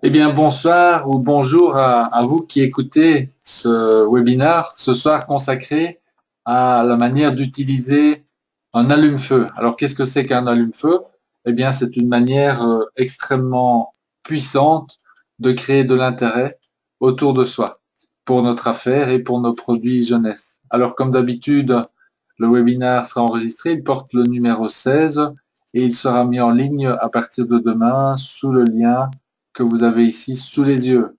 Eh bien, bonsoir ou bonjour à vous qui écoutez ce webinaire ce soir consacré à la manière d'utiliser un allume-feu. Alors, qu'est-ce que c'est qu'un allume-feu? Eh bien, c'est une manière extrêmement puissante de créer de l'intérêt autour de soi pour notre affaire et pour nos produits jeunesse. Alors, comme d'habitude, le webinaire sera enregistré, il porte le numéro 16 et il sera mis en ligne à partir de demain sous le lien que vous avez ici sous les yeux.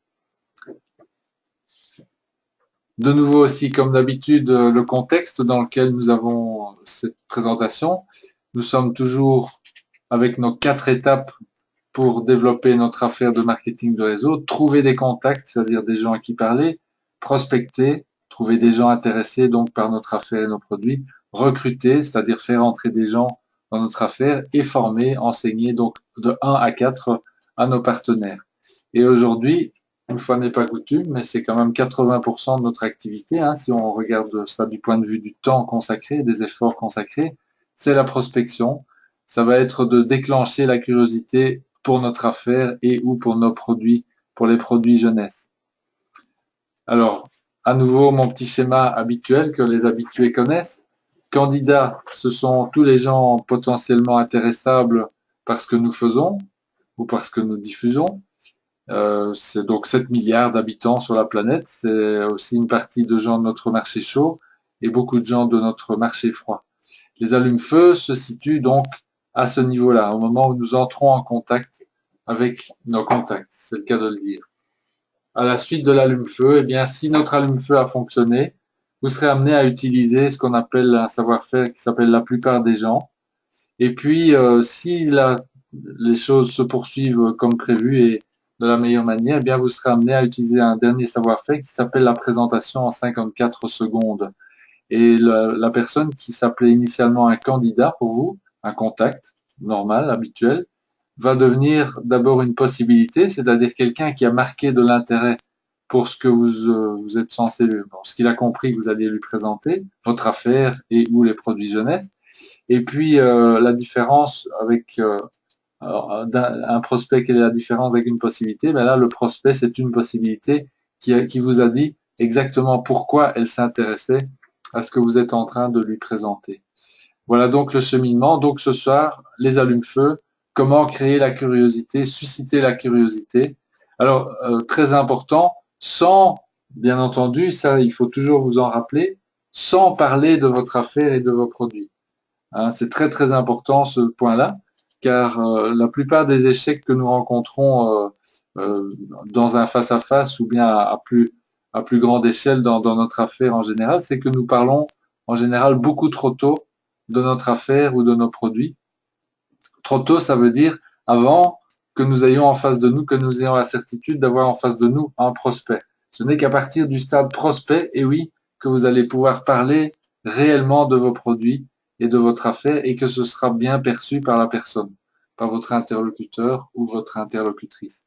De nouveau aussi, comme d'habitude, le contexte dans lequel nous avons cette présentation. Nous sommes toujours avec nos 4 étapes pour développer notre affaire de marketing de réseau. Trouver des contacts, c'est-à-dire des gens à qui parler, prospecter, trouver des gens intéressés donc par notre affaire et nos produits, recruter, c'est-à-dire faire entrer des gens dans notre affaire et former, enseigner donc de 1 à 4 à nos partenaires. Et aujourd'hui, une fois n'est pas coutume, mais c'est quand même 80% de notre activité, hein, si on regarde ça du point de vue du temps consacré, des efforts consacrés, c'est la prospection. Ça va être de déclencher la curiosité pour notre affaire et ou pour nos produits, pour les produits jeunesse. Alors, à nouveau, mon petit schéma habituel que les habitués connaissent. Candidats, ce sont tous les gens potentiellement intéressables par ce que nous faisons ou par ce que nous diffusons. C'est donc 7 milliards d'habitants sur la planète. C'est aussi une partie de gens de notre marché chaud et beaucoup de gens de notre marché froid. Les allumes-feu se situent donc à ce niveau-là, au moment où nous entrons en contact avec nos contacts, c'est le cas de le dire. À la suite de l'allume-feu, eh bien, si notre allume-feu a fonctionné, vous serez amené à utiliser ce qu'on appelle un savoir-faire qui s'appelle la plupart des gens. Et puis, si les choses se poursuivent comme prévu et de la meilleure manière, eh bien, vous serez amené à utiliser un dernier savoir-faire qui s'appelle la présentation en 54 secondes. Et la personne qui s'appelait initialement un candidat pour vous, un contact normal, habituel, va devenir d'abord une possibilité, c'est-à-dire quelqu'un qui a marqué de l'intérêt pour ce que vous êtes censé, bon, ce qu'il a compris que vous alliez lui présenter, votre affaire et ou les produits jeunesse. Et puis la différence avec un prospect, quelle est la différence avec une possibilité? Ben là, le prospect, c'est une possibilité qui vous a dit exactement pourquoi elle s'intéressait à ce que vous êtes en train de lui présenter. Voilà donc le cheminement. Donc ce soir, les allumes-feu, comment créer la curiosité, susciter la curiosité. Alors, très important, sans, bien entendu, ça il faut toujours vous en rappeler, sans parler de votre affaire et de vos produits. Hein, c'est très très important ce point-là, car la plupart des échecs que nous rencontrons dans un face-à-face ou bien à plus grande échelle dans notre affaire en général, c'est que nous parlons en général beaucoup trop tôt de notre affaire ou de nos produits. Trop tôt, ça veut dire avant que nous ayons en face de nous, que nous ayons la certitude d'avoir en face de nous un prospect. Ce n'est qu'à partir du stade prospect, et oui, que vous allez pouvoir parler réellement de vos produits et de votre affaire et que ce sera bien perçu par la personne, par votre interlocuteur ou votre interlocutrice.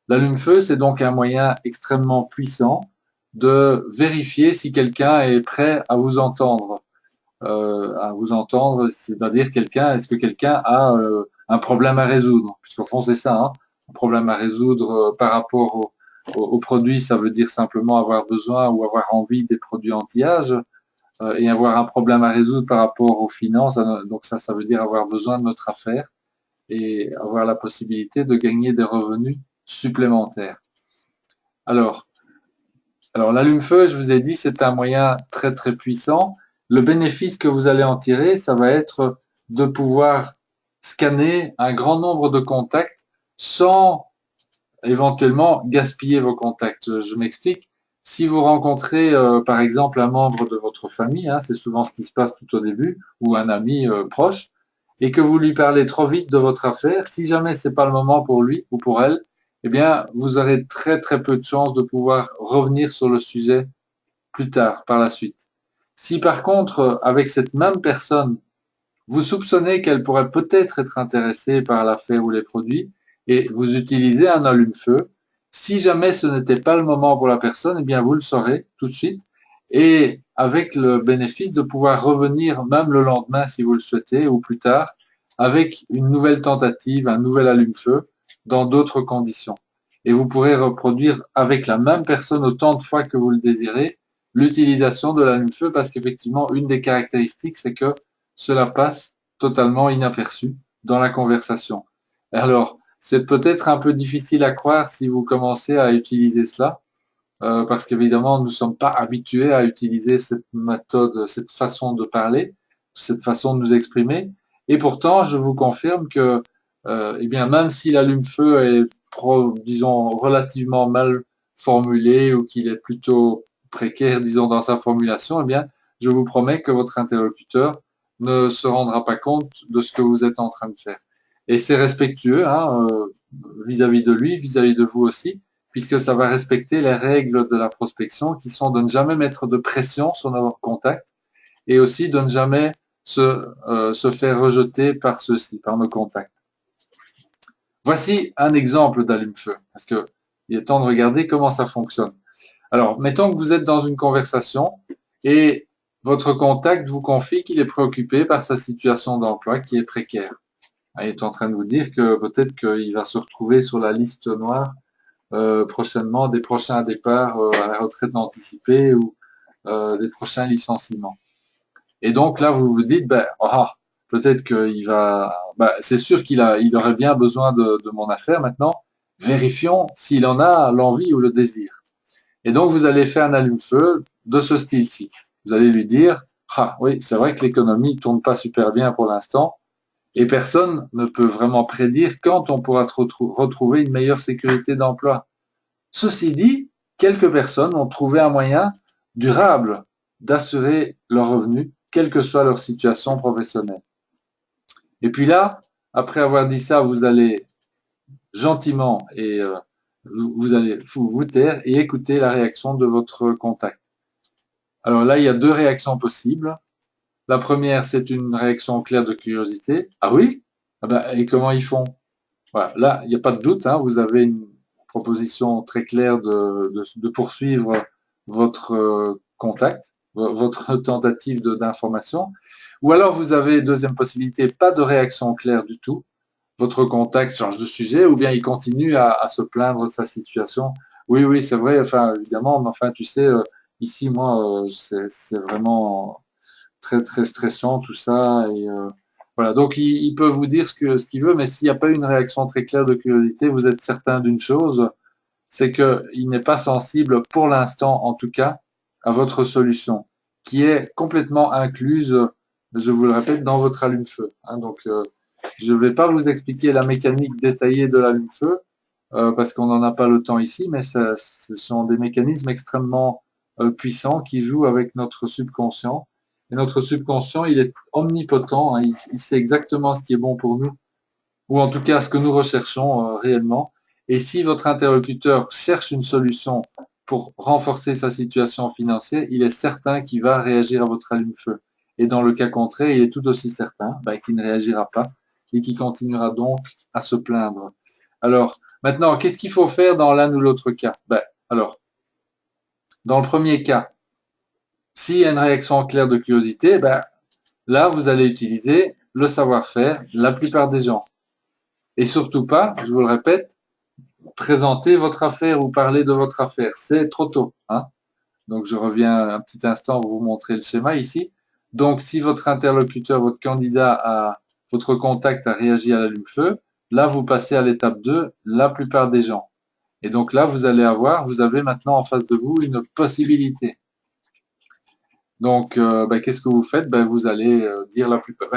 L'allume-feu, c'est donc un moyen extrêmement puissant de vérifier si quelqu'un est prêt à vous entendre, c'est-à-dire est-ce que quelqu'un a un problème à résoudre, puisqu'au fond c'est ça, hein, un problème à résoudre par rapport au produit, ça veut dire simplement avoir besoin ou avoir envie des produits anti-âge, et avoir un problème à résoudre par rapport aux finances, donc ça veut dire avoir besoin de notre affaire et avoir la possibilité de gagner des revenus supplémentaires. Alors, l'allume-feu, je vous ai dit, c'est un moyen très très puissant. Le bénéfice que vous allez en tirer, ça va être de pouvoir scanner un grand nombre de contacts sans éventuellement gaspiller vos contacts. Je m'explique. Si vous rencontrez par exemple un membre de votre famille, hein, c'est souvent ce qui se passe tout au début, ou un ami proche, et que vous lui parlez trop vite de votre affaire, si jamais c'est pas le moment pour lui ou pour elle, eh bien, vous aurez très très peu de chances de pouvoir revenir sur le sujet plus tard, par la suite. Si par contre, avec cette même personne, vous soupçonnez qu'elle pourrait peut-être être intéressée par l'affaire ou les produits, et vous utilisez un allume-feu, si jamais ce n'était pas le moment pour la personne, eh bien vous le saurez tout de suite, et avec le bénéfice de pouvoir revenir même le lendemain si vous le souhaitez, ou plus tard, avec une nouvelle tentative, un nouvel allume-feu, dans d'autres conditions. et vous pourrez reproduire avec la même personne autant de fois que vous le désirez l'utilisation de l'allume-feu parce qu'effectivement, une des caractéristiques, c'est que cela passe totalement inaperçu dans la conversation. Alors, c'est peut-être un peu difficile à croire si vous commencez à utiliser cela, parce qu'évidemment, nous ne sommes pas habitués à utiliser cette méthode, cette façon de parler, cette façon de nous exprimer. Et pourtant, je vous confirme que, eh bien, même si l'allume-feu est, disons, relativement mal formulé ou qu'il est plutôt précaire, disons, dans sa formulation, eh bien, je vous promets que votre interlocuteur ne se rendra pas compte de ce que vous êtes en train de faire. Et c'est respectueux, hein, vis-à-vis de lui, vis-à-vis de vous aussi, puisque ça va respecter les règles de la prospection qui sont de ne jamais mettre de pression sur nos contacts et aussi de ne jamais se faire rejeter par ceux-ci, par nos contacts. Voici un exemple d'allume-feu, parce que il est temps de regarder comment ça fonctionne. Alors, mettons que vous êtes dans une conversation et votre contact vous confie qu'il est préoccupé par sa situation d'emploi qui est précaire. Il est en train de vous dire que peut-être qu'il va se retrouver sur la liste noire prochainement des prochains départs à la retraite anticipée ou des prochains licenciements. Et donc là, vous vous dites, ben, peut-être qu'il va, c'est sûr il aurait bien besoin de mon affaire maintenant. Vérifions s'il en a l'envie ou le désir. Et donc, vous allez faire un allume-feu de ce style-ci. Vous allez lui dire, oui, c'est vrai que l'économie tourne pas super bien pour l'instant, et personne ne peut vraiment prédire quand on pourra retrouver une meilleure sécurité d'emploi. Ceci dit, quelques personnes ont trouvé un moyen durable d'assurer leurs revenus, quelle que soit leur situation professionnelle. Et puis là, après avoir dit ça, vous allez gentiment et vous allez vous taire et écouter la réaction de votre contact. Alors là, il y a deux réactions possibles. La première, c'est une réaction claire de curiosité. Ah oui? Et comment ils font? Voilà, là, il n'y a pas de doute, hein, vous avez une proposition très claire de poursuivre votre contact, votre tentative d'information. Ou alors vous avez, deuxième possibilité, pas de réaction claire du tout. Votre contact change de sujet ou bien il continue à se plaindre de sa situation. Oui, oui, c'est vrai, enfin, évidemment, mais enfin, tu sais, ici, moi, c'est vraiment très, très stressant tout ça. Et voilà, donc il peut vous dire ce qu'il veut, mais s'il n'y a pas une réaction très claire de curiosité, vous êtes certain d'une chose, c'est qu'il n'est pas sensible, pour l'instant en tout cas, à votre solution, qui est complètement incluse, je vous le répète, dans votre allume-feu. Hein, donc, je ne vais pas vous expliquer la mécanique détaillée de l'allume-feu, parce qu'on n'en a pas le temps ici, mais ce sont des mécanismes extrêmement puissants qui jouent avec notre subconscient. Et notre subconscient, il est omnipotent, hein, il sait exactement ce qui est bon pour nous, ou en tout cas ce que nous recherchons réellement. Et si votre interlocuteur cherche une solution pour renforcer sa situation financière, il est certain qu'il va réagir à votre allume-feu. Et dans le cas contraire, il est tout aussi certain qu'il ne réagira pas et qu'il continuera donc à se plaindre. Alors, maintenant, qu'est-ce qu'il faut faire dans l'un ou l'autre cas? Alors, dans le premier cas, s'il y a une réaction claire de curiosité, là, vous allez utiliser le savoir-faire la plupart des gens. Et surtout pas, je vous le répète, présenter votre affaire ou parler de votre affaire. C'est trop tôt. Hein. Donc, je reviens un petit instant pour vous montrer le schéma ici. Donc, si votre interlocuteur, votre candidat, votre contact a réagi à l'allume-feu, là, vous passez à l'étape 2, la plupart des gens. Et donc là, vous avez maintenant en face de vous une possibilité. Donc, qu'est-ce que vous faites? Vous allez dire la plupart.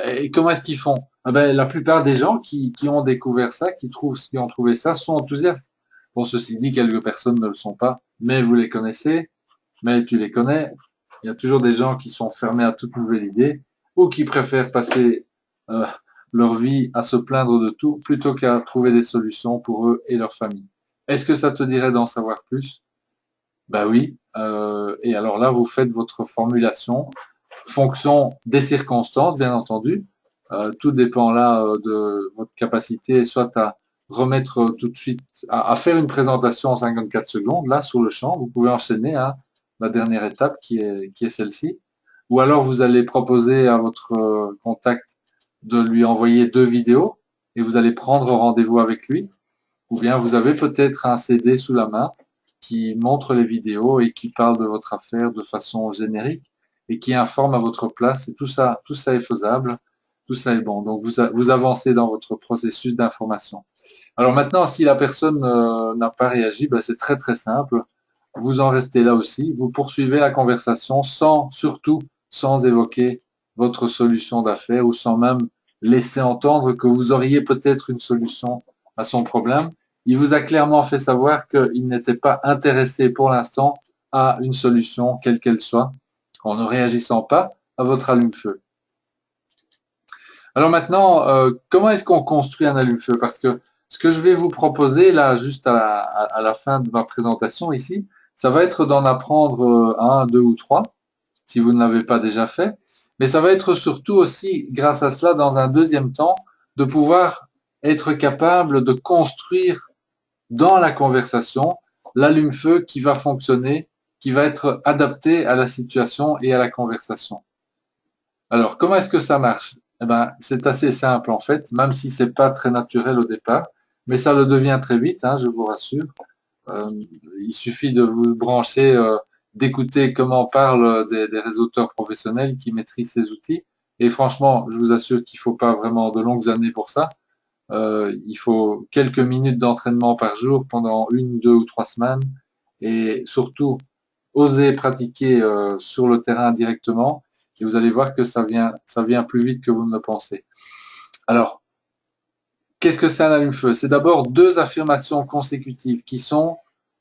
Et comment est-ce qu'ils font? La plupart des gens qui ont découvert ça, qui ont trouvé ça, sont enthousiastes. Bon, ceci dit, quelques personnes ne le sont pas, mais vous les connaissez, mais tu les connais. Il y a toujours des gens qui sont fermés à toute nouvelle idée ou qui préfèrent passer leur vie à se plaindre de tout plutôt qu'à trouver des solutions pour eux et leur famille. Est-ce que ça te dirait d'en savoir plus? Oui. Et alors là, vous faites votre formulation, fonction des circonstances, bien entendu. Tout dépend là de votre capacité, soit à remettre tout de suite, à faire une présentation en 54 secondes, là, sur le champ. Vous pouvez enchaîner à la dernière étape qui est celle-ci. Ou alors, vous allez proposer à votre contact de lui envoyer 2 vidéos et vous allez prendre rendez-vous avec lui. ou bien vous avez peut-être un CD sous la main qui montre les vidéos et qui parle de votre affaire de façon générique et qui informe à votre place. Et tout ça est faisable, tout ça est bon. Donc vous avancez dans votre processus d'information. Alors maintenant, si la personne n'a pas réagi, ben c'est très très simple. Vous en restez là aussi. Vous poursuivez la conversation surtout sans évoquer votre solution d'affaires ou sans même laisser entendre que vous auriez peut-être une solution à son problème. Il vous a clairement fait savoir qu'il n'était pas intéressé pour l'instant à une solution, quelle qu'elle soit, en ne réagissant pas à votre allume-feu. Alors maintenant, comment est-ce qu'on construit un allume-feu? Parce que ce que je vais vous proposer là, juste à la fin de ma présentation ici, ça va être d'en apprendre un, deux ou trois, si vous ne l'avez pas déjà fait. Mais ça va être surtout aussi, grâce à cela, dans un deuxième temps, de pouvoir être capable de construire dans la conversation l'allume-feu qui va fonctionner, qui va être adapté à la situation et à la conversation. Alors, comment est-ce que ça marche? Eh ben, c'est assez simple en fait, même si c'est pas très naturel au départ, mais ça le devient très vite, hein, je vous rassure. Euh, il suffit de vous brancher, d'écouter comment parlent des réseauteurs professionnels qui maîtrisent ces outils. Et franchement, je vous assure qu'il faut pas vraiment de longues années pour ça. Il faut quelques minutes d'entraînement par jour pendant 1, 2 ou 3 semaines et surtout oser pratiquer sur le terrain directement et vous allez voir que ça vient plus vite que vous ne le pensez. Alors, qu'est-ce que c'est un allume-feu? C'est d'abord deux affirmations consécutives qui sont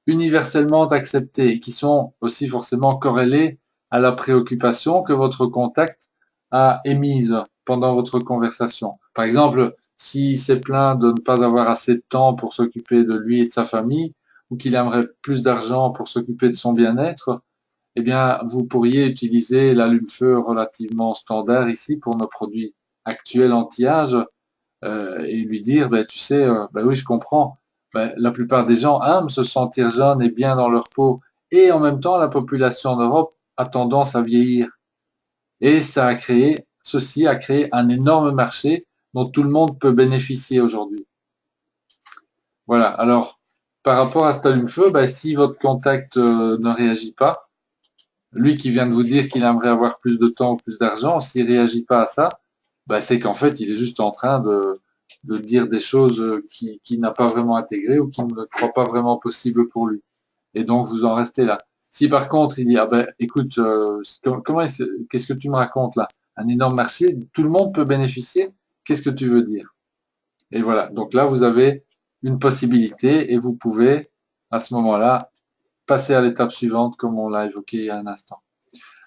universellement acceptées et qui sont aussi forcément corrélées à la préoccupation que votre contact a émise pendant votre conversation. Par exemple, s'il s'est plaint de ne pas avoir assez de temps pour s'occuper de lui et de sa famille, ou qu'il aimerait plus d'argent pour s'occuper de son bien-être, eh bien, vous pourriez utiliser l'allume-feu relativement standard ici pour nos produits actuels anti-âge et lui dire, ben, tu sais, ben oui, je comprends. Ben, la plupart des gens aiment se sentir jeunes et bien dans leur peau. Et en même temps, la population en Europe a tendance à vieillir. Et ceci a créé un énorme marché dont tout le monde peut bénéficier aujourd'hui. Voilà. Alors, par rapport à cet allume-feu, ben, si votre contact ne réagit pas, lui qui vient de vous dire qu'il aimerait avoir plus de temps ou plus d'argent, s'il réagit pas à ça, ben, c'est qu'en fait, il est juste en train de dire des choses qu'il n'a pas vraiment intégrées ou qu'il ne croit pas vraiment possible pour lui. Et donc, vous en restez là. Si par contre, il dit, ah ben, écoute, qu'est-ce que tu me racontes là? Un énorme marché, tout le monde peut bénéficier. Qu'est-ce que tu veux dire? Et voilà. Donc là, vous avez une possibilité et vous pouvez, à ce moment-là, passer à l'étape suivante, comme on l'a évoqué il y a un instant.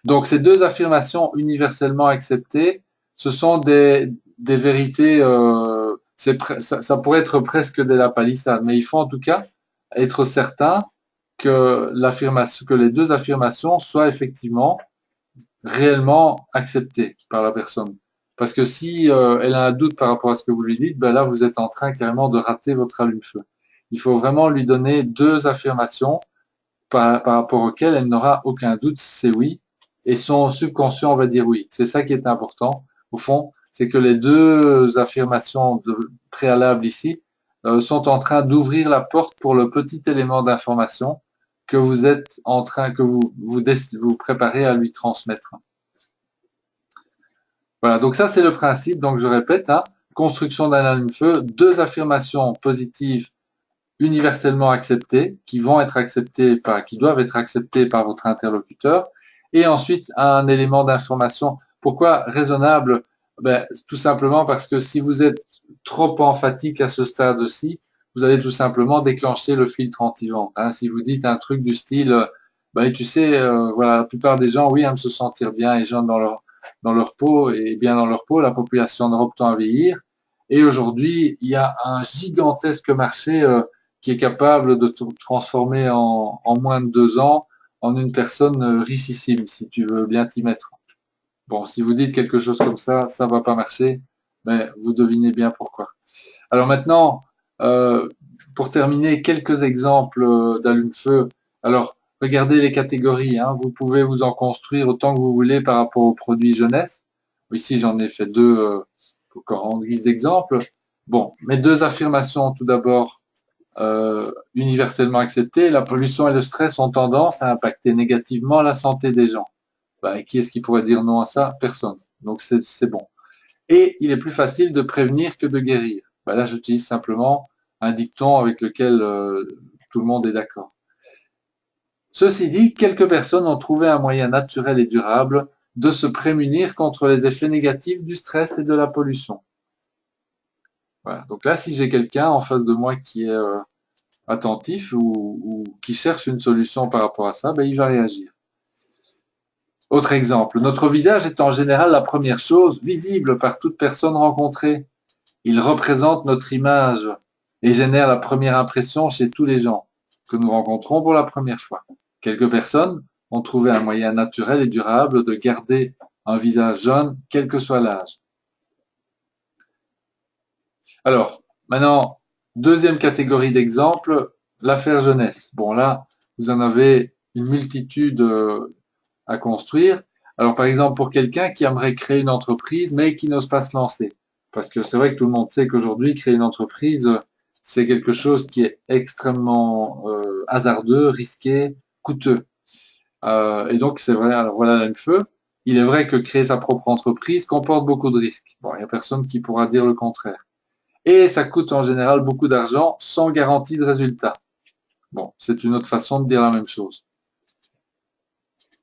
Donc, ces deux affirmations universellement acceptées, ce sont des vérités, ça pourrait être presque de la palissade, mais il faut en tout cas être certain que les deux affirmations soient effectivement réellement acceptées par la personne. Parce que si elle a un doute par rapport à ce que vous lui dites, ben là, vous êtes en train carrément de rater votre allume-feu. Il faut vraiment lui donner deux affirmations par rapport auquel elle n'aura aucun doute, c'est oui. Et son subconscient va dire oui. C'est ça qui est important, au fond, c'est que les deux affirmations préalables ici sont en train d'ouvrir la porte pour le petit élément d'information que vous êtes en train, que vous préparez à lui transmettre. Voilà, donc ça c'est le principe, donc je répète, hein, construction d'un allume-feu, deux affirmations positives universellement acceptées, qui doivent être acceptées par votre interlocuteur, et ensuite un élément d'information. Pourquoi raisonnable? Ben, tout simplement parce que si vous êtes trop emphatique à ce stade-ci, vous allez tout simplement déclencher le filtre anti-vente. Hein. Si vous dites un truc du style, ben, tu sais, voilà, la plupart des gens, oui, aiment se sentir bien et jeunes dans leur peau et bien dans leur peau, la population en Europe tend à vieillir. Et aujourd'hui, il y a un gigantesque marché qui est capable de te transformer en moins de 2 ans en une personne richissime, si tu veux bien t'y mettre. Bon, si vous dites quelque chose comme ça va pas marcher, mais vous devinez bien pourquoi. Alors maintenant, pour terminer, quelques exemples d'allume-feu. Alors, regardez les catégories, hein. Vous pouvez vous en construire autant que vous voulez par rapport aux produits jeunesse. Ici, j'en ai fait deux en guise d'exemple. Bon, mes deux affirmations, tout d'abord, universellement accepté, la pollution et le stress ont tendance à impacter négativement la santé des gens. Ben, qui est-ce qui pourrait dire non à ça? Personne. Donc c'est bon. Et il est plus facile de prévenir que de guérir. Ben là, j'utilise simplement un dicton avec lequel tout le monde est d'accord. Ceci dit, quelques personnes ont trouvé un moyen naturel et durable de se prémunir contre les effets négatifs du stress et de la pollution. Voilà. Donc là, si j'ai quelqu'un en face de moi qui est attentif ou qui cherche une solution par rapport à ça, ben, il va réagir. Autre exemple, notre visage est en général la première chose visible par toute personne rencontrée. Il représente notre image et génère la première impression chez tous les gens que nous rencontrons pour la première fois. Quelques personnes ont trouvé un moyen naturel et durable de garder un visage jeune, quel que soit l'âge. Alors, maintenant, deuxième catégorie d'exemples, l'affaire jeunesse. Bon, là, vous en avez une multitude à construire. Alors, par exemple, pour quelqu'un qui aimerait créer une entreprise, mais qui n'ose pas se lancer. Parce que c'est vrai que tout le monde sait qu'aujourd'hui, créer une entreprise, c'est quelque chose qui est extrêmement hasardeux, risqué, coûteux. Et donc, c'est vrai, alors voilà la même feu. Il est vrai que créer sa propre entreprise comporte beaucoup de risques. Bon, il n'y a personne qui pourra dire le contraire. Et ça coûte en général beaucoup d'argent sans garantie de résultat. Bon, c'est une autre façon de dire la même chose.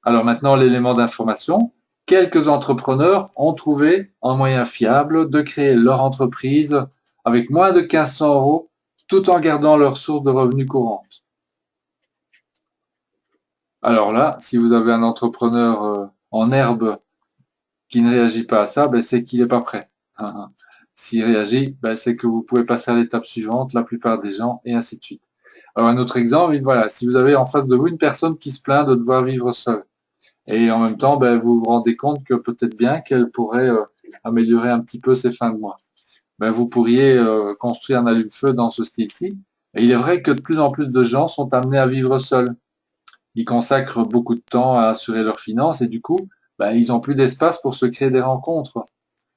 Alors maintenant, l'élément d'information. Quelques entrepreneurs ont trouvé un moyen fiable de créer leur entreprise avec moins de 1500 euros tout en gardant leur source de revenus courante. Alors là, si vous avez un entrepreneur en herbe qui ne réagit pas à ça, ben c'est qu'il n'est pas prêt. S'il réagit, ben c'est que vous pouvez passer à l'étape suivante, la plupart des gens, et ainsi de suite. Alors un autre exemple, voilà, si vous avez en face de vous une personne qui se plaint de devoir vivre seule, et en même temps, ben, vous vous rendez compte que peut-être bien qu'elle pourrait améliorer un petit peu ses fins de mois. Ben, vous pourriez construire un allume-feu dans ce style-ci. Et il est vrai que de plus en plus de gens sont amenés à vivre seuls. Ils consacrent beaucoup de temps à assurer leurs finances et du coup, ben, ils n'ont plus d'espace pour se créer des rencontres.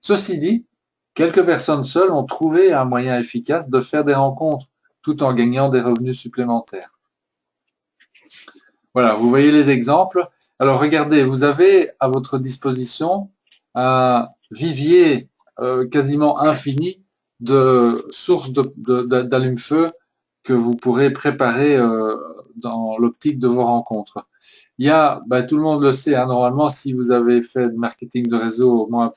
Ceci dit, quelques personnes seules ont trouvé un moyen efficace de faire des rencontres tout en gagnant des revenus supplémentaires. Voilà, vous voyez les exemples. Alors regardez, vous avez à votre disposition un vivier quasiment infini de sources d'allume-feu que vous pourrez préparer dans l'optique de vos rencontres. Il y a, tout le monde le sait, hein, normalement, si vous avez fait de marketing de réseau au moins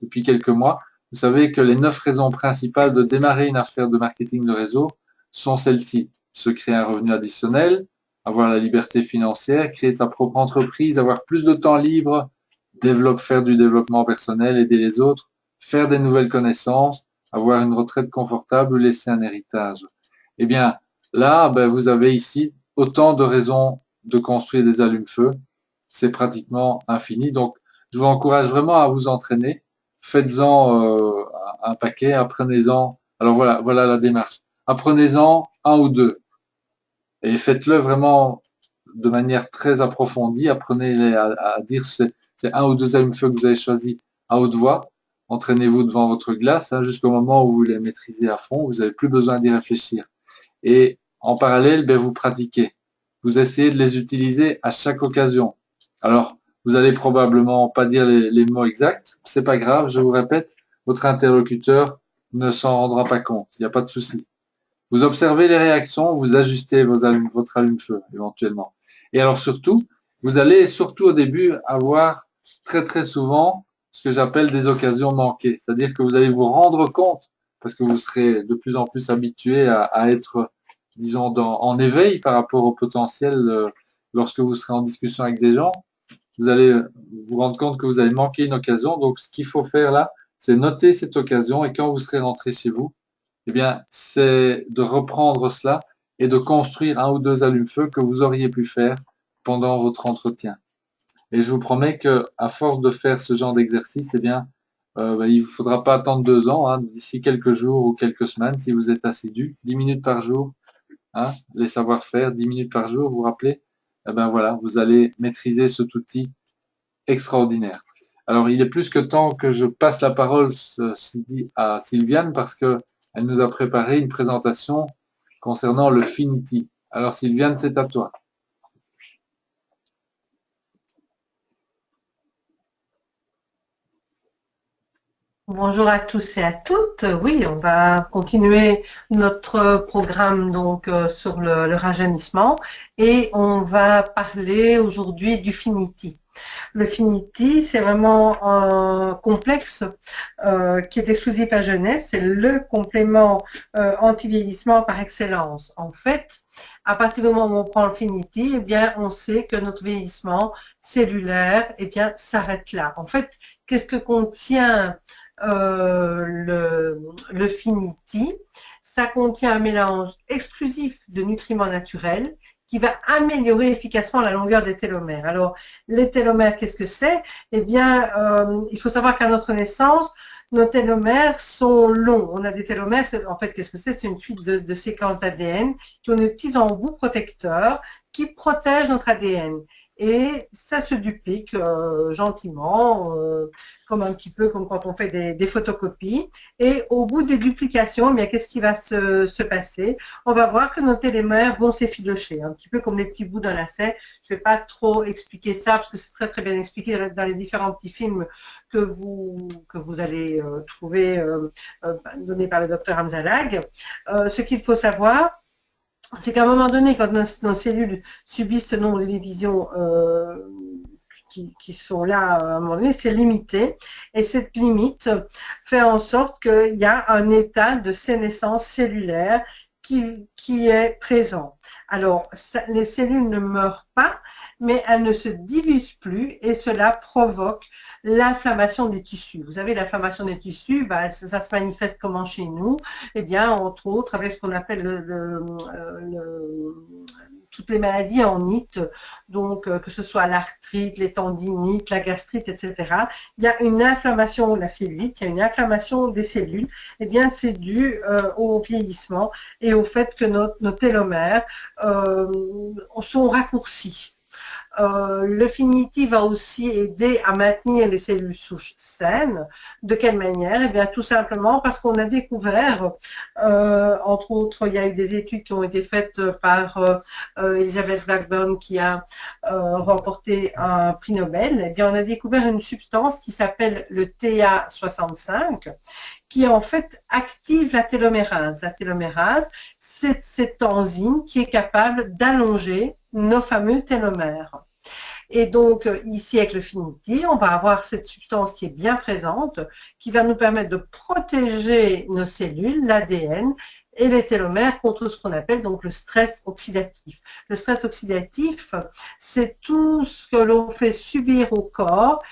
depuis quelques mois, vous savez que les 9 raisons principales de démarrer une affaire de marketing de réseau sont celles-ci. Se créer un revenu additionnel, avoir la liberté financière, créer sa propre entreprise, avoir plus de temps libre, faire du développement personnel, aider les autres, faire des nouvelles connaissances, avoir une retraite confortable ou laisser un héritage. Eh bien, là, vous avez ici autant de raisons de construire des allumes-feu. C'est pratiquement infini. Donc, je vous encourage vraiment à vous entraîner. Faites-en un paquet, apprenez-en. Alors voilà la démarche. Apprenez-en un ou deux et faites-le vraiment de manière très approfondie. Apprenez à dire c'est un ou deux allumes-feu que vous avez choisi à haute voix. Entraînez-vous devant votre glace jusqu'au moment où vous les maîtrisez à fond. Vous n'avez plus besoin d'y réfléchir. Et en parallèle, vous pratiquez. Vous essayez de les utiliser à chaque occasion. Alors, vous allez probablement pas dire les mots exacts. C'est pas grave, je vous répète, votre interlocuteur ne s'en rendra pas compte. Il n'y a pas de souci. Vous observez les réactions, vous ajustez votre allume-feu éventuellement. Et alors surtout, vous allez surtout au début avoir très très souvent ce que j'appelle des occasions manquées. C'est-à-dire que vous allez vous rendre compte, parce que vous serez de plus en plus habitué à être, disons, en éveil par rapport au potentiel lorsque vous serez en discussion avec des gens. Vous allez vous rendre compte que vous avez manqué une occasion. Donc ce qu'il faut faire là, c'est noter cette occasion et quand vous serez rentré chez vous, eh bien, c'est de reprendre cela et de construire un ou deux allumes-feu que vous auriez pu faire pendant votre entretien. Et je vous promets que, à force de faire ce genre d'exercice, eh bien, il ne faudra pas attendre 2 ans, hein, d'ici quelques jours ou quelques semaines, si vous êtes assidu, 10 minutes par jour, hein, les savoir-faire, 10 minutes par jour, vous vous rappelez, eh ben voilà, vous allez maîtriser cet outil extraordinaire. Alors, il est plus que temps que je passe la parole à Sylviane parce que elle nous a préparé une présentation concernant le Finity. Alors Sylviane, c'est à toi. Bonjour à tous et à toutes. Oui, on va continuer notre programme donc sur le rajeunissement et on va parler aujourd'hui du Finity. Le Finity, c'est vraiment un complexe qui est exclusif à jeunesse. C'est le complément anti-vieillissement par excellence. En fait, à partir du moment où on prend le Finity, eh bien, on sait que notre vieillissement cellulaire, eh bien, s'arrête là. En fait, qu'est-ce que contient le Finity? Ça contient un mélange exclusif de nutriments naturels qui va améliorer efficacement la longueur des télomères. Alors, les télomères, qu'est-ce que c'est? Eh bien, il faut savoir qu'à notre naissance, nos télomères sont longs. On a des télomères, en fait, qu'est-ce que c'est? C'est une suite de séquences d'ADN qui ont des petits embouts protecteurs qui protègent notre ADN. Et ça se duplique gentiment, comme un petit peu comme quand on fait des photocopies. Et au bout des duplications, eh bien, qu'est-ce qui va se passer? On va voir que nos télomères vont s'effilocher, un petit peu comme les petits bouts d'un lacet. Je ne vais pas trop expliquer ça parce que c'est très très bien expliqué dans les différents petits films que vous allez trouver donnés par le docteur Hamzalag. Ce qu'il faut savoir, c'est qu'à un moment donné, quand nos cellules subissent ce nombre de divisions qui sont là à un moment donné, c'est limité. Et cette limite fait en sorte qu'il y a un état de sénescence cellulaire qui est présent. Alors, les cellules ne meurent pas, mais elles ne se divisent plus et cela provoque l'inflammation des tissus. Vous savez, l'inflammation des tissus, bah, ça se manifeste comment chez nous? Eh bien, entre autres, avec ce qu'on appelle toutes les maladies en NIT, donc que ce soit l'arthrite, les tendinites, la gastrite, etc. Il y a une inflammation de la cellulite, il y a une inflammation des cellules. Eh bien, c'est dû au vieillissement et au fait que nos télomères sont raccourcis. Le Finity va aussi aider à maintenir les cellules souches saines. De quelle manière? Eh bien, tout simplement parce qu'on a découvert, entre autres, il y a eu des études qui ont été faites par Elizabeth Blackburn qui a remporté un prix Nobel. Eh bien, on a découvert une substance qui s'appelle le TA65 qui en fait active la télomérase. La télomérase, c'est cette enzyme qui est capable d'allonger nos fameux télomères. Et donc, ici, avec le Finity, on va avoir cette substance qui est bien présente, qui va nous permettre de protéger nos cellules, l'ADN, et les télomères contre ce qu'on appelle donc le stress oxydatif. Le stress oxydatif, c'est tout ce que l'on fait subir au corps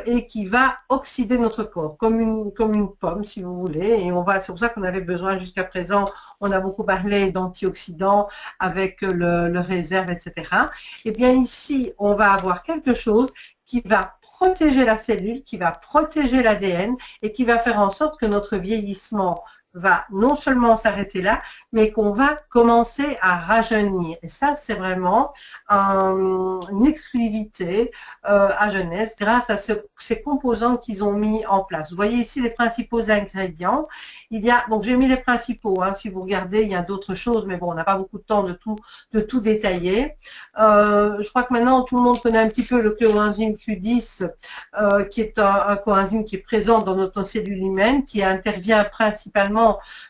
et qui va oxyder notre corps, comme une pomme, si vous voulez. Et c'est pour ça qu'on avait besoin jusqu'à présent, on a beaucoup parlé d'antioxydants avec le réserve, etc. Et bien ici, on va avoir quelque chose qui va protéger la cellule, qui va protéger l'ADN et qui va faire en sorte que notre vieillissement va non seulement s'arrêter là, mais qu'on va commencer à rajeunir. Et ça, c'est vraiment une exclusivité à jeunesse grâce à ces composants qu'ils ont mis en place. Vous voyez ici les principaux ingrédients. Donc j'ai mis les principaux. Si vous regardez, il y a d'autres choses, mais bon, on n'a pas beaucoup de temps de tout détailler. Je crois que maintenant tout le monde connaît un petit peu le coenzyme Q10, qui est un coenzyme qui est présent dans notre cellule humaine, qui intervient principalement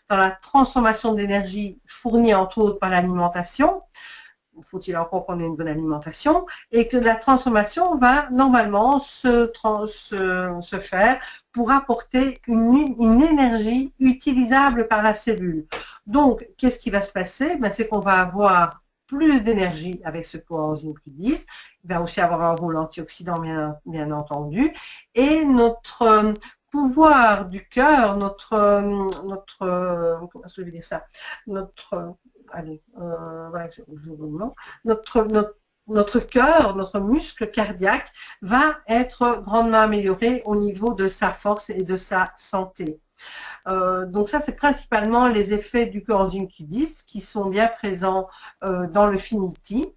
dans la transformation de l'énergie fournie entre autres par l'alimentation. Faut-il encore qu'on ait une bonne alimentation, et que la transformation va normalement se faire pour apporter une énergie utilisable par la cellule. Donc, qu'est-ce qui va se passer? C'est qu'on va avoir plus d'énergie avec ce coenzyme Q10. Il va aussi avoir un rôle antioxydant, bien entendu, et notre pouvoir du cœur, comment est-ce que je vais dire ça, notre cœur, notre muscle cardiaque va être grandement amélioré au niveau de sa force et de sa santé. Donc ça, c'est principalement les effets du coenzyme Q10 qui sont bien présents dans le Finity.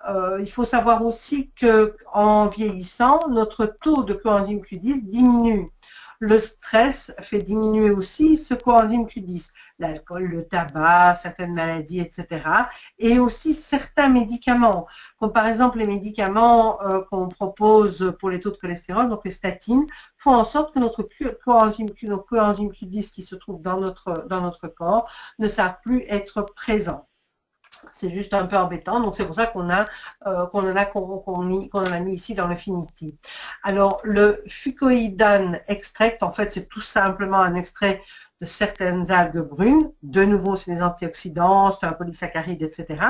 Il faut savoir aussi qu'en vieillissant, notre taux de coenzyme Q10 diminue. Le stress fait diminuer aussi ce coenzyme Q10, l'alcool, le tabac, certaines maladies, etc. Et aussi certains médicaments, comme par exemple les médicaments qu'on propose pour les taux de cholestérol, donc les statines, font en sorte que notre coenzyme Q10 qui se trouve dans notre corps ne savent plus être présents. C'est juste un peu embêtant, donc c'est pour ça qu'on en a mis ici dans le Finity. Alors le fucoïdane extract, en fait, c'est tout simplement un extrait de certaines algues brunes. De nouveau, c'est des antioxydants, c'est un polysaccharide, etc.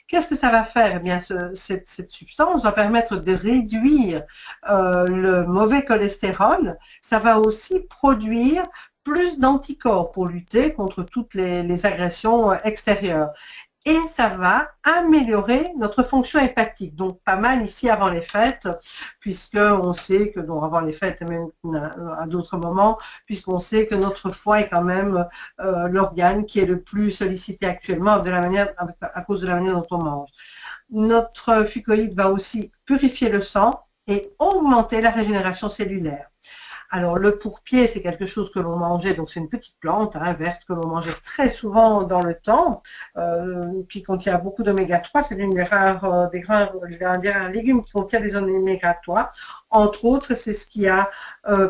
Qu'est-ce que ça va faire? Eh bien, cette substance va permettre de réduire le mauvais cholestérol. Ça va aussi produire plus d'anticorps pour lutter contre toutes les agressions extérieures. Et ça va améliorer notre fonction hépatique. Donc, pas mal ici avant les fêtes, puisqu'on sait que, donc avant les fêtes et même à d'autres moments, puisqu'on sait que notre foie est quand même l'organe qui est le plus sollicité actuellement à cause de la manière dont on mange. Notre fucoïde va aussi purifier le sang et augmenter la régénération cellulaire. Alors, le pourpier, c'est quelque chose que l'on mangeait, donc c'est une petite plante verte que l'on mangeait très souvent dans le temps, qui contient beaucoup d'oméga 3. C'est l'une des rares légumes qui contient des oméga 3. Entre autres, c'est ce qui a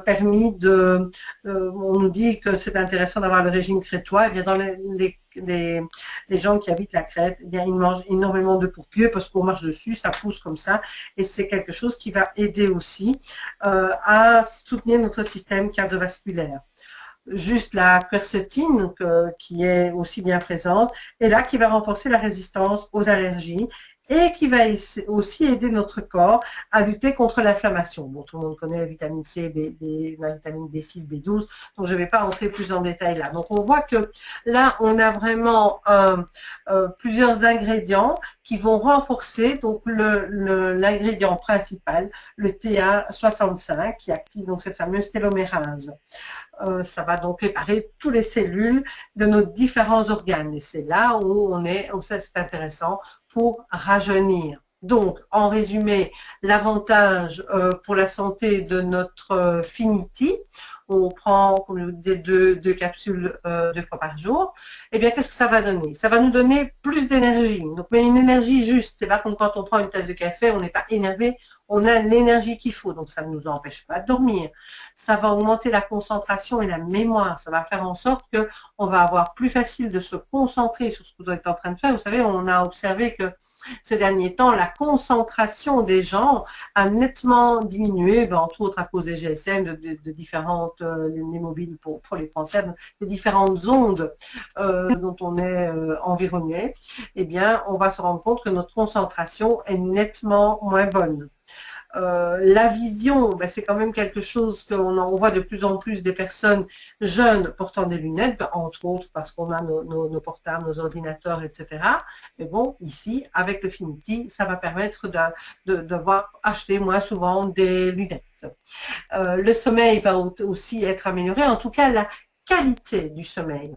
permis on nous dit que c'est intéressant d'avoir le régime crétois. Et bien, dans les gens qui habitent la Crète, eh bien, ils mangent énormément de pourpier parce qu'on marche dessus, ça pousse comme ça, et c'est quelque chose qui va aider aussi à soutenir notre système cardiovasculaire. Juste la quercétine qui est aussi bien présente, et là qui va renforcer la résistance aux allergies et qui va aussi aider notre corps à lutter contre l'inflammation. Bon, tout le monde connaît la vitamine C, la vitamine B6, B12, donc je ne vais pas entrer plus en détail là. Donc on voit que là, on a vraiment plusieurs ingrédients qui vont renforcer donc l'ingrédient principal, le TA65, qui active donc cette fameuse télomérase. Ça va donc réparer toutes les cellules de nos différents organes. Et c'est là où c'est intéressant pour rajeunir. Donc, en résumé, l'avantage pour la santé de notre Finity, on prend, comme je vous disais, deux capsules 2 fois par jour. Eh bien, qu'est-ce que ça va donner? Ça va nous donner plus d'énergie. Donc, mais une énergie juste. C'est pas comme quand on prend une tasse de café, on n'est pas énervé, on a l'énergie qu'il faut. Donc, ça ne nous empêche pas de dormir. Ça va augmenter la concentration et la mémoire. Ça va faire en sorte qu'on va avoir plus facile de se concentrer sur ce qu'on est en train de faire. Vous savez, on a observé que ces derniers temps, la concentration des gens a nettement diminué, entre autres à cause des GSM, de différentes, les mobiles pour les Français, de différentes ondes dont on est environné. Eh bien, on va se rendre compte que notre concentration est nettement moins bonne. La vision, c'est quand même quelque chose qu'on voit de plus en plus des personnes jeunes portant des lunettes, entre autres parce qu'on a nos portables, nos ordinateurs, etc. Mais bon, ici, avec le Finity, ça va permettre de devoir acheter moins souvent des lunettes. Le sommeil va aussi être amélioré, en tout cas la qualité du sommeil.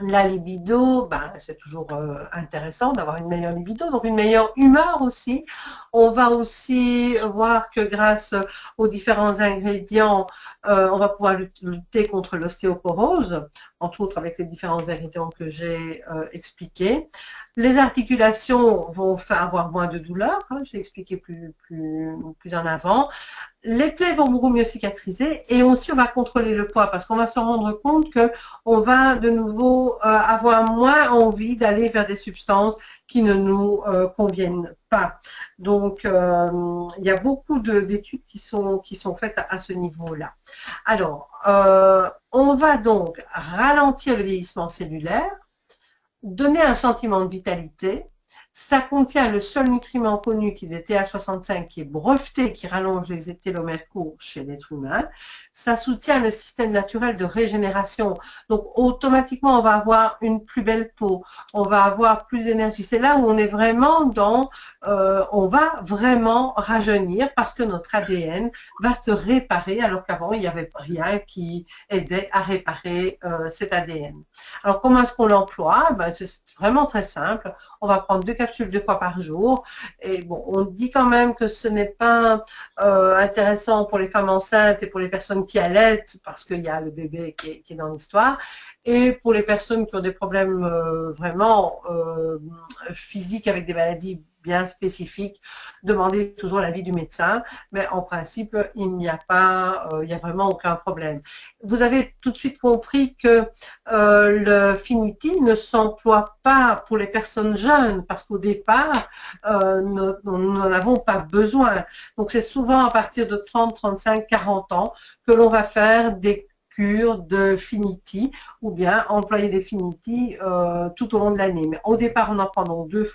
La libido, c'est toujours intéressant d'avoir une meilleure libido, donc une meilleure humeur aussi. On va aussi voir que grâce aux différents ingrédients, on va pouvoir lutter contre l'ostéoporose, entre autres avec les différents ingrédients que j'ai expliqués. Les articulations vont avoir moins de douleur, je l'ai expliqué plus en avant. Les plaies vont beaucoup mieux cicatriser et aussi on va contrôler le poids parce qu'on va se rendre compte qu'on va de nouveau avoir moins envie d'aller vers des substances qui ne nous conviennent pas. Donc, il y a beaucoup d'études qui sont faites à ce niveau-là. Alors, on va donc ralentir le vieillissement cellulaire, donner un sentiment de vitalité. Ça contient le seul nutriment connu qui est le TA65 qui est breveté, qui rallonge les télomères courts chez l'être humain. Ça soutient le système naturel de régénération. Donc, automatiquement, on va avoir une plus belle peau. On va avoir plus d'énergie. C'est là où on est vraiment on va vraiment rajeunir parce que notre ADN va se réparer alors qu'avant, il n'y avait rien qui aidait à réparer cet ADN. Alors, comment est-ce qu'on l'emploie? C'est vraiment très simple. On va prendre 2 capsules 2 fois par jour. Et bon, on dit quand même que ce n'est pas intéressant pour les femmes enceintes et pour les personnes qui allaitent, parce qu'il y a le bébé qui est dans l'histoire. Et pour les personnes qui ont des problèmes vraiment physiques avec des maladies bien spécifiques, demandez toujours l'avis du médecin, mais en principe, il n'y a pas, il n'y a vraiment aucun problème. Vous avez tout de suite compris que le Finiti ne s'emploie pas pour les personnes jeunes, parce qu'au départ, nous n'en avons pas besoin. Donc c'est souvent à partir de 30, 35, 40 ans que l'on va faire des cure de Finiti ou bien employer des Finiti tout au long de l'année. Mais au départ, on en prend donc 2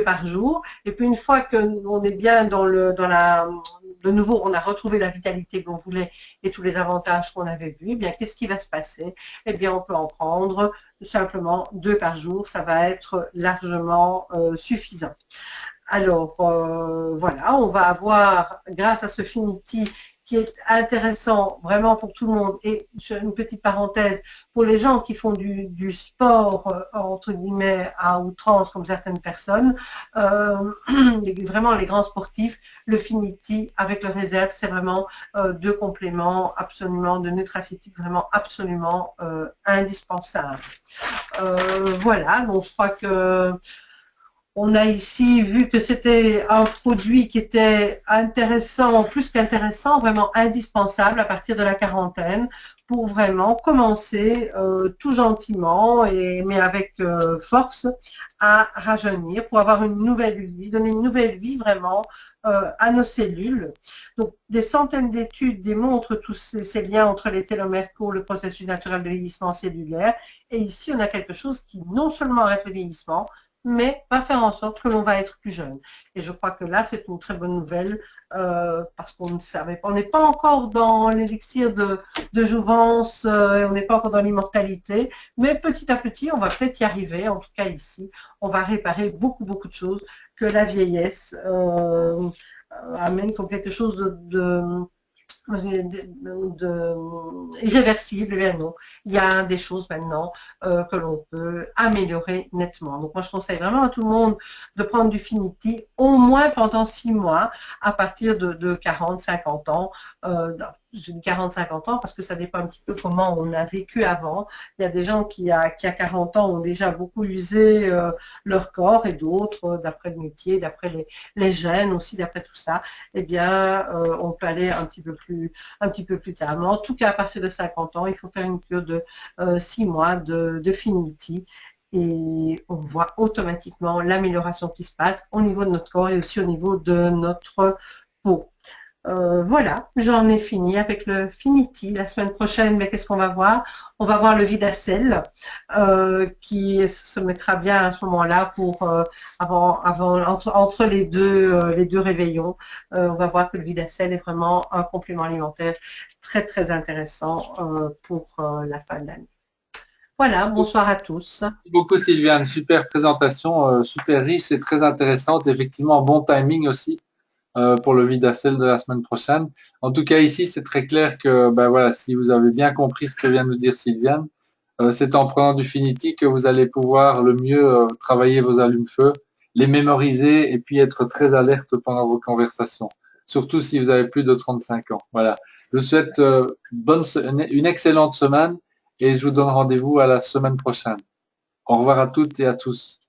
par jour. Et puis une fois qu'on est bien de nouveau, on a retrouvé la vitalité qu'on voulait et tous les avantages qu'on avait vus, eh bien, qu'est-ce qui va se passer? Eh bien, on peut en prendre simplement 2 par jour. Ça va être largement suffisant. Alors, voilà, on va avoir, grâce à ce Finiti, qui est intéressant vraiment pour tout le monde. Et une petite parenthèse, pour les gens qui font du sport, entre guillemets, à outrance, comme certaines personnes, vraiment les grands sportifs, le Finiti avec le réserve, c'est vraiment deux compléments absolument, de nutraceutique vraiment absolument indispensables. Voilà, donc je crois que on a ici vu que c'était un produit qui était intéressant, plus qu'intéressant, vraiment indispensable à partir de la quarantaine pour vraiment commencer tout gentiment, mais avec force, à rajeunir, pour avoir une nouvelle vie, donner une nouvelle vie vraiment à nos cellules. Donc, des centaines d'études démontrent tous ces liens entre les télomères courts, le processus naturel de vieillissement cellulaire. Et ici, on a quelque chose qui non seulement arrête le vieillissement, mais va faire en sorte que l'on va être plus jeune. Et je crois que là, c'est une très bonne nouvelle parce qu'on ne savait pas, on n'est pas encore dans l'élixir de jouvence, on n'est pas encore dans l'immortalité, mais petit à petit, on va peut-être y arriver. En tout cas, ici, on va réparer beaucoup, beaucoup de choses que la vieillesse amène comme quelque chose irréversible. Eh bien non, il y a des choses maintenant que l'on peut améliorer nettement. Donc moi je conseille vraiment à tout le monde de prendre du Finiti au moins pendant 6 mois à partir de 40-50 ans. Je dis 40-50 ans parce que ça dépend un petit peu comment on a vécu avant. Il y a des gens qui à 40 ans ont déjà beaucoup usé leur corps et d'autres, d'après le métier, d'après les gènes aussi, d'après tout ça, eh bien on peut aller un petit peu plus tard. Mais en tout cas, à partir de 50 ans, il faut faire une cure de 6 mois de Finiti et on voit automatiquement l'amélioration qui se passe au niveau de notre corps et aussi au niveau de notre peau. Voilà, j'en ai fini avec le Finiti. La semaine prochaine, mais qu'est-ce qu'on va voir? On va voir le Vidacel qui se mettra bien à ce moment-là pour entre les deux réveillons. On va voir que le Vidacel est vraiment un complément alimentaire très très intéressant pour la fin de l'année. Voilà, bonsoir à tous. Merci beaucoup Sylviane, super présentation, super riche et très intéressante. Effectivement, bon timing aussi pour le Vidacel de la semaine prochaine. En tout cas, ici, c'est très clair que, ben voilà, si vous avez bien compris ce que vient de nous dire Sylviane, c'est en prenant du Finiti que vous allez pouvoir le mieux travailler vos allumes-feu, les mémoriser et puis être très alerte pendant vos conversations. Surtout si vous avez plus de 35 ans. Voilà. Je vous souhaite une excellente semaine et je vous donne rendez-vous à la semaine prochaine. Au revoir à toutes et à tous.